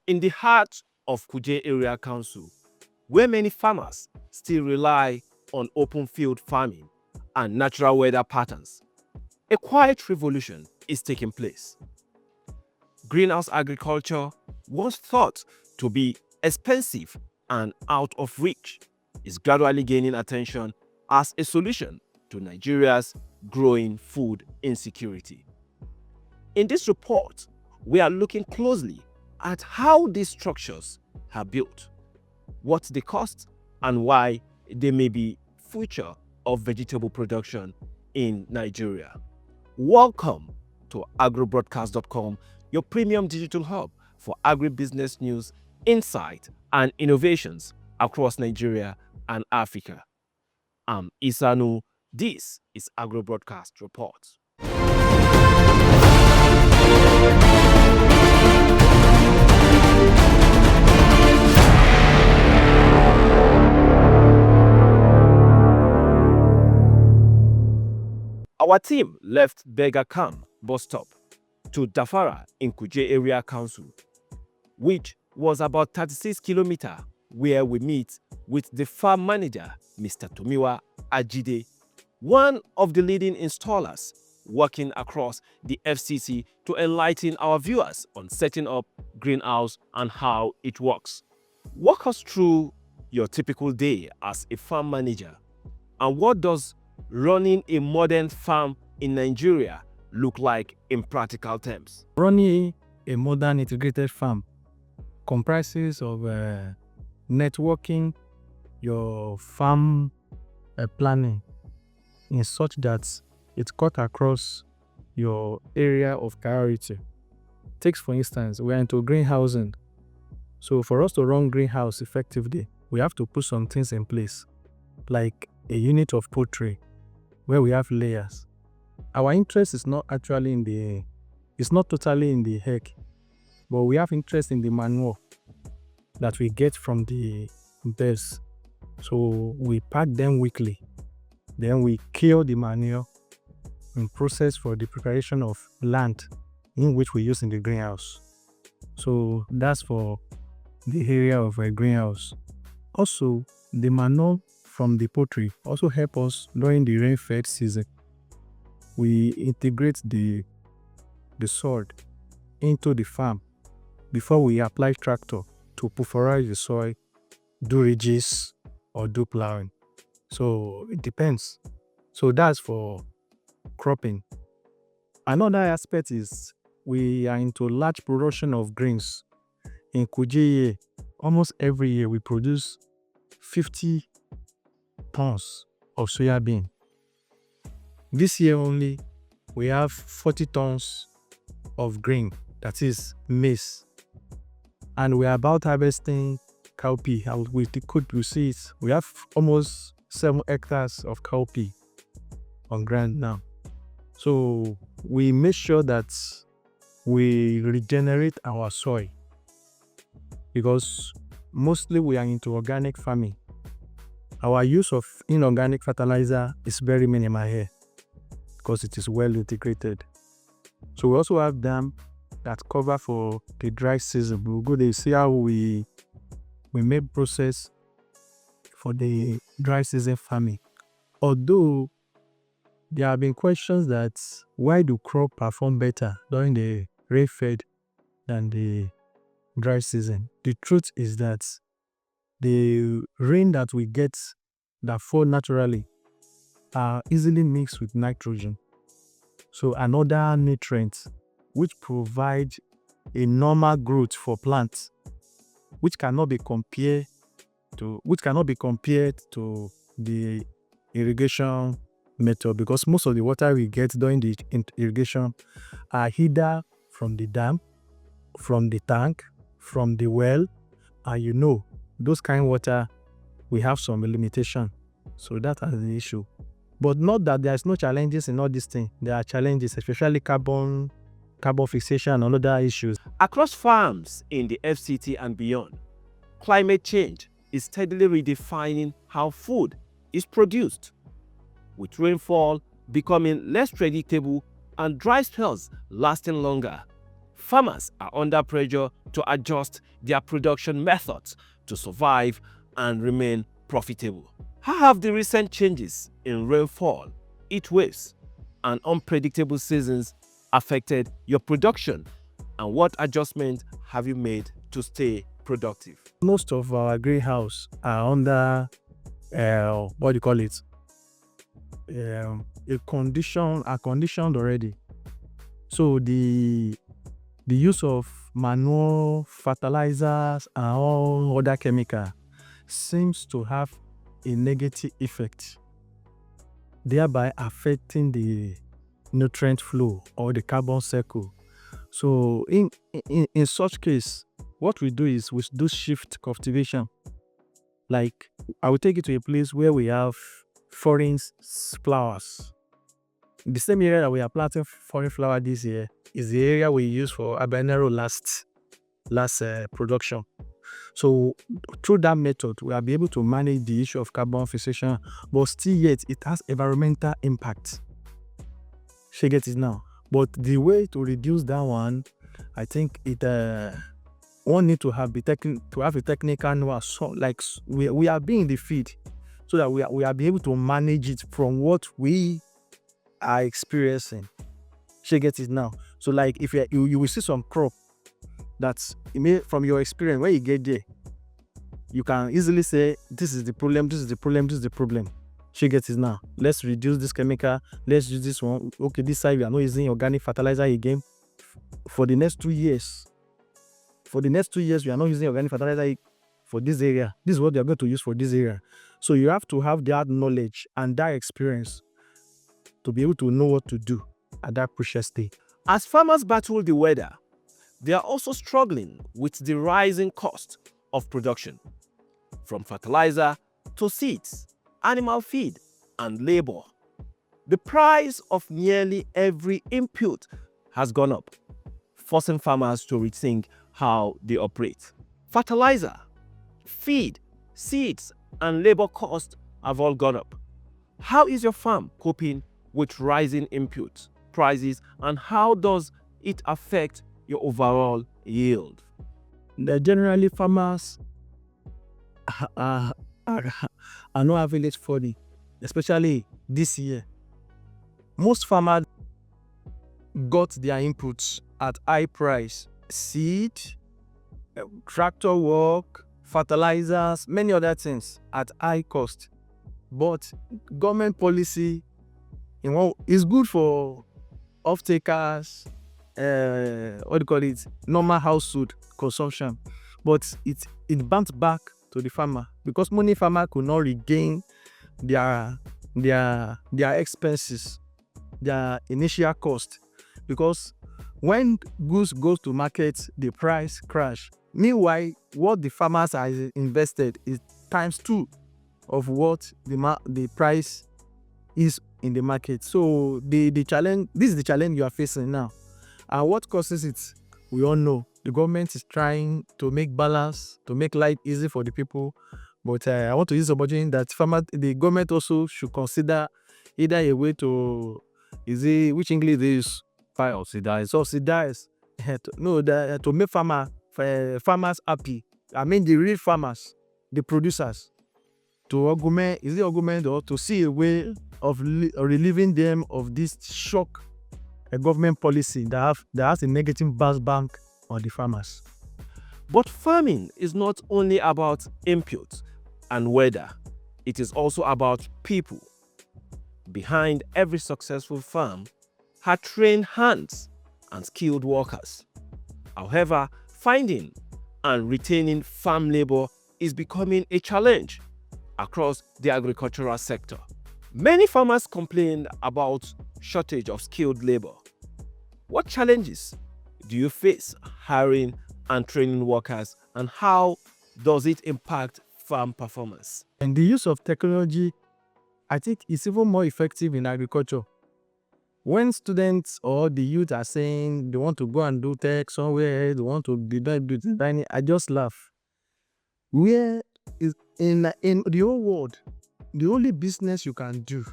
In the heart of Kuje Area Council, where many farmers still rely on open field farming and natural weather patterns, a quiet revolution is taking place. Greenhouse agriculture, once thought to be expensive and out of reach, is gradually gaining attention as a solution to Nigeria's growing food insecurity. In this report, we are looking closely at how these structures are built, what they cost, and why they may be future of vegetable production in Nigeria. Welcome to AgroBroadcast.com, your premium digital hub for agribusiness news, insight, and innovations across Nigeria and Africa. I'm Isanu. This is AgroBroadcast Reports. Our team left Bega Camp bus stop to Dafara in Kuje Area Council, which was about 36 kilometers, where we meet with the farm manager, Mr. Tomiwa Ajide, one of the leading installers working across the FCC to enlighten our viewers on setting up greenhouse and how it works. Walk us through your typical day as a farm manager, and what does running a modern farm in Nigeria look like in practical terms? Running a modern integrated farm comprises of networking your farm planning in such that it cut across your area of priority. Takes for instance, we are into greenhousing. So for us to run greenhouse effectively, we have to put some things in place, like a unit of poultry where we have layers. Our interest is not actually it's not totally in the egg, but we have interest in the manure that we get from the birds. So we pack them weekly. Then we kill the manure and process for the preparation of land in which we use in the greenhouse. So that's for the area of a greenhouse. Also, the manure from the poultry also help us during the rain-fed season. We integrate the soil into the farm before we apply tractor to pulverize the soil, do ridges, or do plowing. So it depends. So that's for cropping. Another aspect is we are into large production of grains. In Kuje, almost every year we produce 50 tons of soya bean. This year only, we have 40 tons of grain, that is maize. And we are about harvesting cowpea. With the could you see it? We have almost 7 hectares of cowpea on ground now. So we make sure that we regenerate our soil, because mostly we are into organic farming. Our use of inorganic fertilizer is very minimal here because it is well integrated. So we also have dam that cover for the dry season. We'll go there, see how we make process for the dry season farming. Although there have been questions that why do crop perform better during the rain-fed than the dry season? The truth is that the rain that we get that fall naturally are easily mixed with nitrogen. So another nutrient which provide a normal growth for plants, which cannot be compared to the irrigation method, because most of the water we get during the irrigation are either from the dam, from the tank, from the well, and those kind of water, we have some limitation. So that is the issue. But not that there's no challenges in all these things. There are challenges, especially carbon fixation and other issues. Across farms in the FCT and beyond, climate change is steadily redefining how food is produced, with rainfall becoming less predictable and dry spells lasting longer. Farmers are under pressure to adjust their production methods to survive and remain profitable. How have the recent changes in rainfall, heat waves, and unpredictable seasons affected your production? And what adjustments have you made to stay productive? Most of our greenhouse are under what do you call it? Are conditioned already. So the use of manure, fertilizers, and all other chemical seems to have a negative effect, thereby affecting the nutrient flow or the carbon cycle. So in such case, what we do is we do shift cultivation. Like, I will take you to a place where we have foreign flowers. The same area that we are planting foreign flower this year is the area we use for habanero last production. So through that method, we will be able to manage the issue of carbon fixation, but still yet it has environmental impact. She get it now. But the way to reduce that one, I think it one need to have a technical know, so like we are being in the field, so that we are be able to manage it from what we are experiencing. She get it now. So like if you will see some crop that's from your experience, when you get there, you can easily say this is the problem, this is the problem, this is the problem. She gets it now. Let's reduce this chemical. Let's use this one. Okay, this side we are not using organic fertilizer again. For the next 2 years, we are not using organic fertilizer for this area. This is what they are going to use for this area. So you have to have that knowledge and that experience to be able to know what to do at that crucial stage. As farmers battle the weather, they are also struggling with the rising cost of production, from fertilizer to seeds, animal feed, and labor. The price of nearly every input has gone up, forcing farmers to rethink how they operate. Fertilizer, feed, seeds, and labor costs have all gone up. How is your farm coping with rising input prices, and how does it affect your overall yield? Generally, farmers are not having it funny, especially this year. Most farmers got their inputs at high price: seed, tractor work, fertilizers, many other things at high cost. But government policy, is good for off-takers, normal household consumption, but it bounced back to the farmer, because many farmer could not regain their expenses, their initial cost, because when goods goes to market, the price crash. Meanwhile, what the farmers are invested is ×2 of what the price is in the market. So the challenge, this is the challenge you are facing now. And what causes it, we all know. The government is trying to make balance, to make life easy for the people. But I want to use the opportunity that the government also should consider either a way to, which English they use? Subsidize. To make farmers happy. I mean the real farmers, the producers. To augment, or to see a way of relieving them of this shock, a government policy that has a negative bounce back on the farmers. But farming is not only about input and weather, it is also about people. Behind every successful farm are trained hands and skilled workers. However, finding and retaining farm labor is becoming a challenge across the agricultural sector. Many farmers complain about shortage of skilled labor. What challenges do you face hiring and training workers, and how does it impact farm performance? And the use of technology, I think, is even more effective in agriculture. When students or the youth are saying they want to go and do tech somewhere, they want to do designing, I just laugh. Where is in the whole world, the only business you can do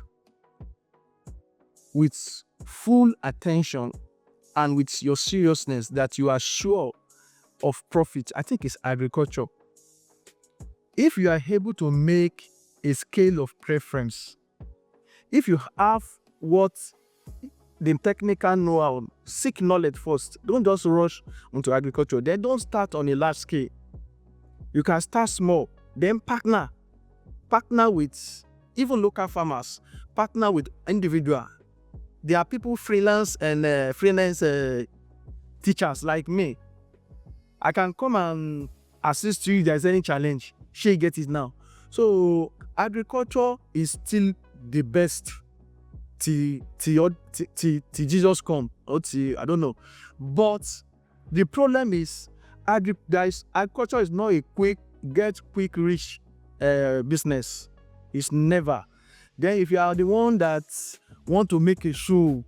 with full attention and with your seriousness that you are sure of profit, I think it's agriculture. If you are able to make a scale of preference, if you have what the technical know-how, seek knowledge first. Don't just rush into agriculture. Then don't start on a large scale. You can start small, then partner with even local farmers, partner with individual. There are people freelance teachers like me. I can come and assist you if there's any challenge. She get it now. So agriculture is still the best till Jesus come, or till, I don't know. But the problem is agriculture is not a quick rich business. It's never. Then if you are the one that want to make a shoe,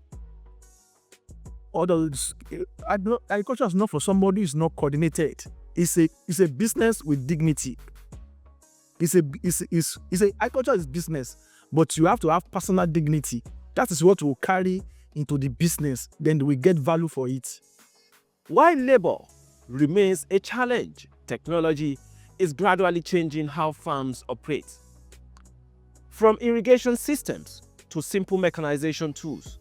agriculture is not for somebody who is not coordinated. It's a business with dignity. Agriculture is business, but you have to have personal dignity. That is what will carry into the business. Then we get value for it. While labor remains a challenge, technology is gradually changing how farms operate. From irrigation systems to simple mechanization tools,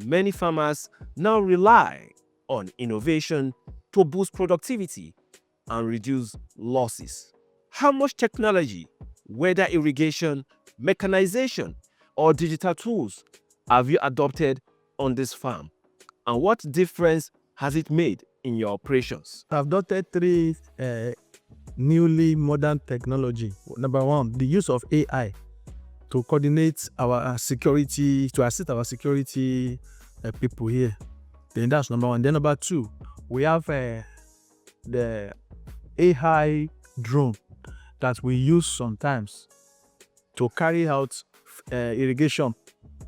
many farmers now rely on innovation to boost productivity and reduce losses. How much technology, whether irrigation, mechanization, or digital tools, have you adopted on this farm? And what difference has it made in your operations? I've adopted 3 newly modern technology. Number 1, the use of AI to coordinate our security, to assist our security people here. Then that's number 1. Then number 2, we have the AI drone that we use sometimes to carry out irrigation.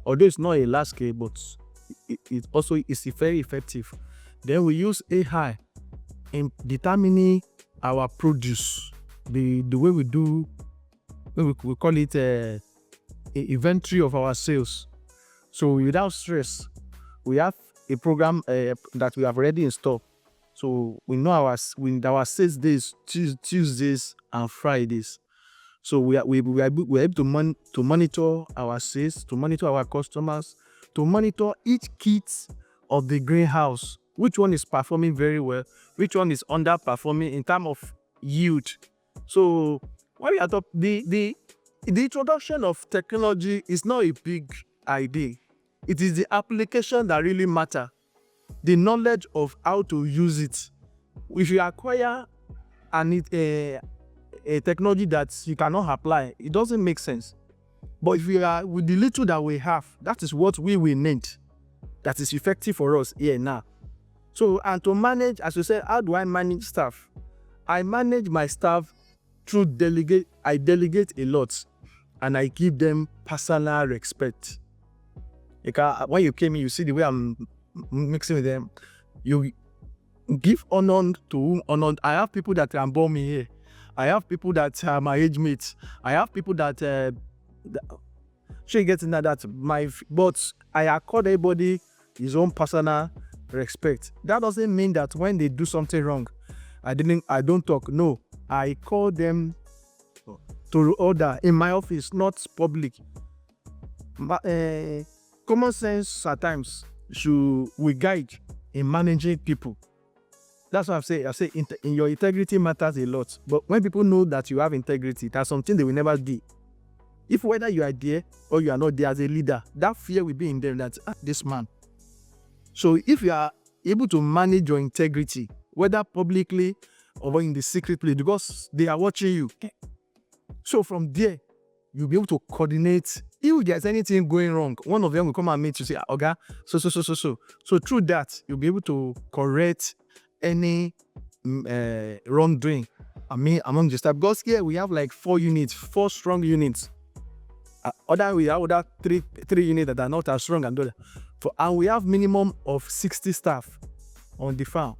Although it's not a large scale, but it also is very effective. Then we use AI in determining our produce, the way we do, we call it inventory of our sales. So without stress, we have a program that we have already installed. So we know our sales days, Tuesdays and Fridays. So we are able to monitor our sales, to monitor our customers, to monitor each kit of the greenhouse. Which one is performing very well? Which one is underperforming in terms of yield? So when we adopt the introduction of technology is not a big idea. It is the application that really matter. The knowledge of how to use it. If you acquire a technology that you cannot apply, it doesn't make sense. But if we are with the little that we have, that is what we will need. That is effective for us here now. So, and to manage, as you said, how do I manage staff? I manage my staff through delegate. I delegate a lot, and I give them personal respect. When you came in, you see the way I'm mixing with them. You give honor to whom honor. I have people that can bore me here. I have people that are my age mates. I have people that she gets in that but I accord everybody his own personal respect. That doesn't mean that when they do something wrong, I don't talk. No, I call them to order in my office, not public. Common sense at times we guide in managing people. That's what I say in your integrity matters a lot. But when people know that you have integrity, that's something they will never do. If whether you are there or you are not there as a leader, that fear will be in them that this man. So if you are able to manage your integrity, whether publicly or in the secret place, because they are watching you. So from there, you'll be able to coordinate. If there's anything going wrong, one of them will come and meet you, say, okay, so. So through that, you'll be able to correct any wrongdoing among the staff. Because here we have like 4 strong units. We have three units that are not as strong and we have minimum of 60 staff on the farm.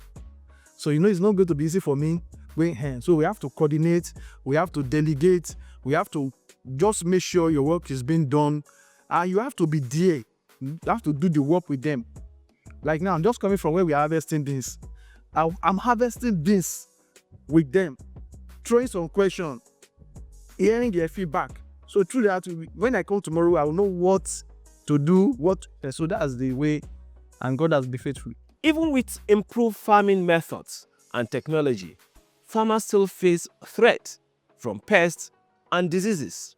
So it's not going to be easy for me going hand. So we have to coordinate, we have to delegate, we have to just make sure your work is being done, and you have to be there. You have to do the work with them. Like now, I'm just coming from where we are harvesting beans. I'm harvesting beans with them, throwing some questions, hearing their feedback. So through that, when I come tomorrow, I will know what to do, so that's the way, and God has been faithful. Even with improved farming methods and technology, farmers still face threats from pests and diseases.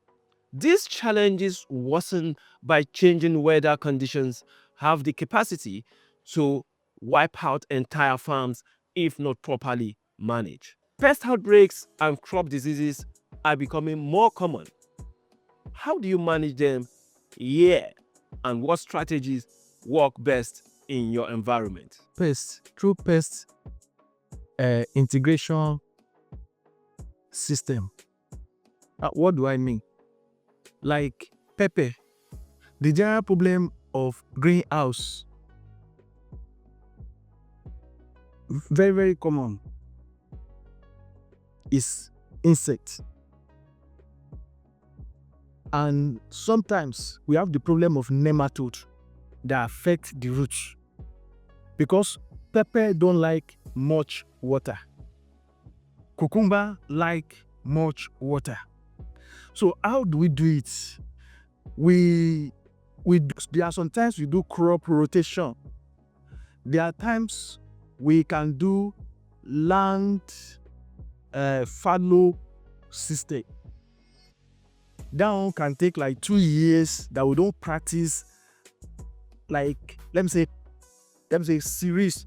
These challenges, worsened by changing weather conditions, have the capacity to wipe out entire farms if not properly managed. Pest outbreaks and crop diseases are becoming more common. How do you manage them here, and what strategies work best in your environment? Through pest integration system. What do I mean? Like pepper, the general problem of greenhouse, very, very common, is insects. And sometimes we have the problem of nematode that affect the roots, because pepper don't like much water. Cucumber like much water. So how do we do it? There are sometimes we do crop rotation. There are times we can do land fallow system. That one can take like 2 years that we don't practice. Like let me say cereals.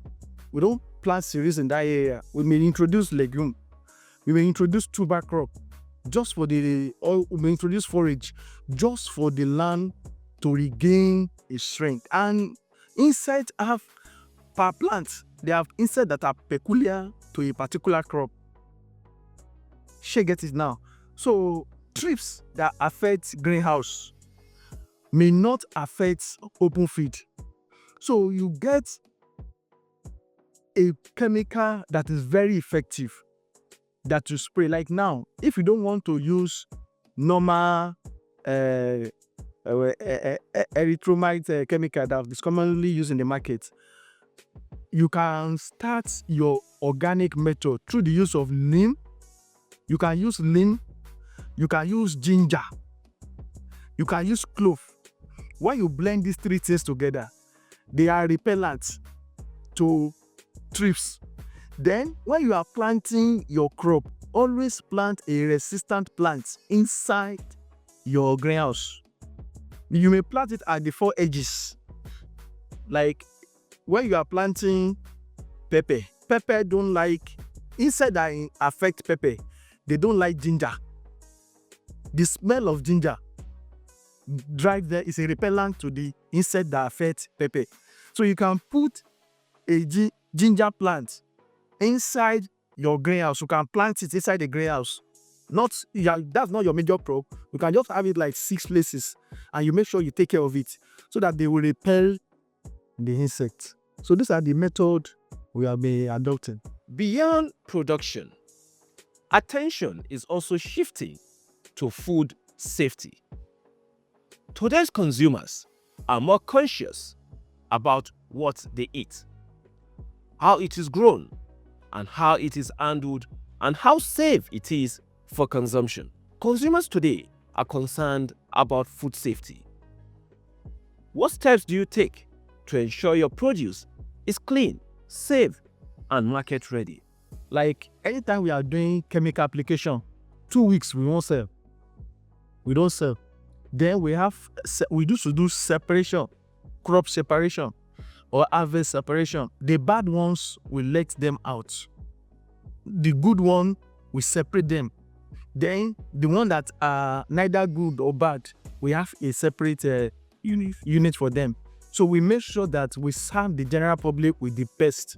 We don't plant cereals in that area. We may introduce legume. We may introduce tuber crop or we may introduce forage just for the land to regain its strength. And insects have, per plant, they have insects that are peculiar to a particular crop. She get it now. So thrips that affect greenhouse may not affect open field. So you get a chemical that is very effective that you spray. Like now, if you don't want to use normal erythromycin chemical that is commonly used in the market, you can start your organic method through the use of neem. You can use neem, you can use ginger, you can use clove. When you blend these three things together, they are repellents to thrips. Then when you are planting your crop, always plant a resistant plant inside your greenhouse. You may plant it at the 4 edges. Like when you are planting pepper don't like insect that affect pepper. They don't like ginger. The smell of ginger drive there is a repellent to the insect that affect pepper. So you can put a ginger plant inside your greenhouse. You can plant it inside the greenhouse. That's not your major crop. You can just have it like 6 places, and you make sure you take care of it so that they will repel the insects. So these are the methods we have been adopting. Beyond production, attention is also shifting to food safety. Today's consumers are more conscious about what they eat, how it is grown, and how it is handled, and how safe it is for consumption. Consumers today are concerned about food safety. What steps do you take to ensure your produce is clean, safe, and market ready? Like anytime we are doing chemical application, 2 weeks we won't sell. We don't sell. Then we used to do separation, crop separation or harvest separation. The bad ones, we let them out. The good one, we separate them. Then the one that are neither good or bad, we have a separate unit for them. So we make sure that we serve the general public with the best.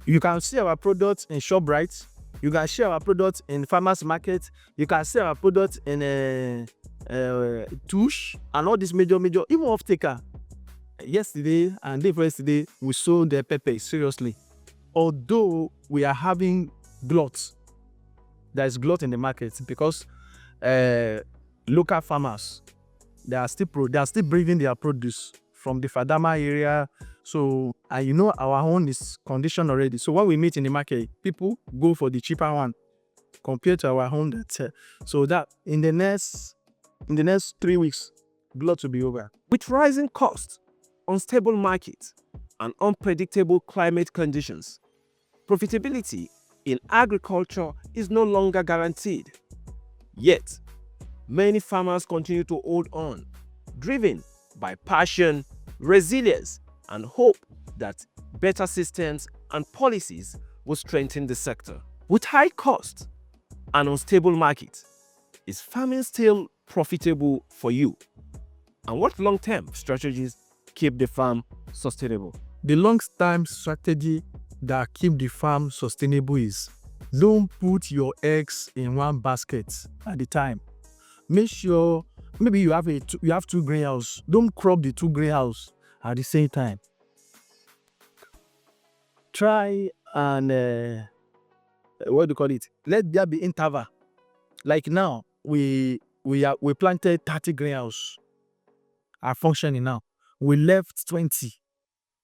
You can see our products in ShopRite. You can share our products in farmers market. You can see our products in Touche and all these major, even off taker. Yesterday and day before yesterday, we sold the pepper seriously. Although we are having glut, there is glut in the market because local farmers, they are still bringing their produce from the Fadama area. So, and you know our own is conditioned already. So when we meet in the market, people go for the cheaper one compared to our own. So that in the next 3 weeks, blood will be over. With rising costs, unstable markets, and unpredictable climate conditions, profitability in agriculture is no longer guaranteed. Yet, many farmers continue to hold on, driven by passion, resilience, and hope that better systems and policies will strengthen the sector. With high costs and unstable markets, is farming still profitable for you? And what long-term strategies keep the farm sustainable? The long-term strategy that keep the farm sustainable is don't put your eggs in one basket at a time. Make sure maybe you have two greenhouses. Don't crop the two greenhouses at the same time. Try and what do you call it? Let there be interval. Like now, we planted 30 greenhouses are functioning now. We left 20,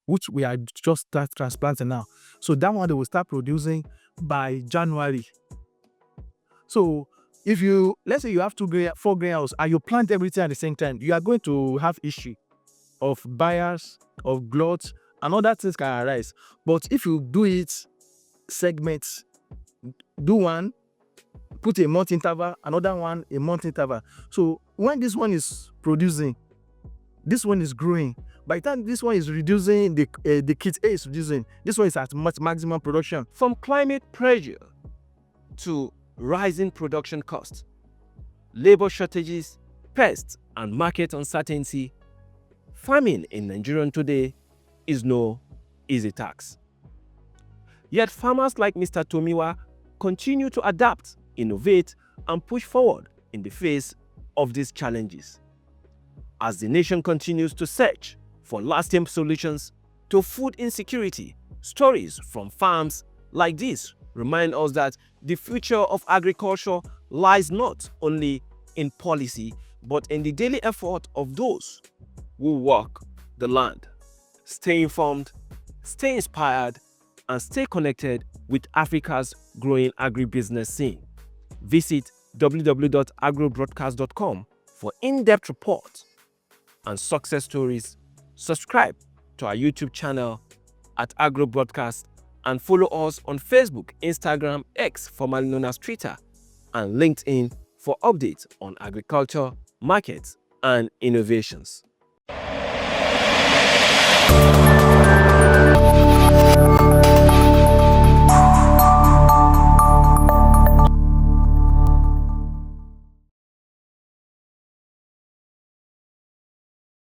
which we are just start transplanting now. So that one they will start producing by January. So if let's say you have 4 greenhouses and you plant everything at the same time, you are going to have issue of buyers, of glut, and other things can arise. But if you do it segments, do one, put a month interval, another one a month interval. So when this one is producing, this one is growing. By the time this one is reducing, the kit A is reducing. This one is at maximum production. From climate pressure to rising production costs, labor shortages, pests, and market uncertainty, farming in Nigeria today is no easy task. Yet farmers like Mr. Tomiwa continue to adapt, innovate, and push forward in the face of these challenges. As the nation continues to search for lasting solutions to food insecurity, stories from farms like this remind us that the future of agriculture lies not only in policy, but in the daily effort of those who work the land. Stay informed, stay inspired, and stay connected with Africa's growing agribusiness scene. Visit www.agrobroadcast.com for in-depth reports and success stories. Subscribe to our YouTube channel at AgroBroadcast and follow us on Facebook, Instagram, X, formerly known as Twitter, and LinkedIn for updates on agriculture, markets, and innovations.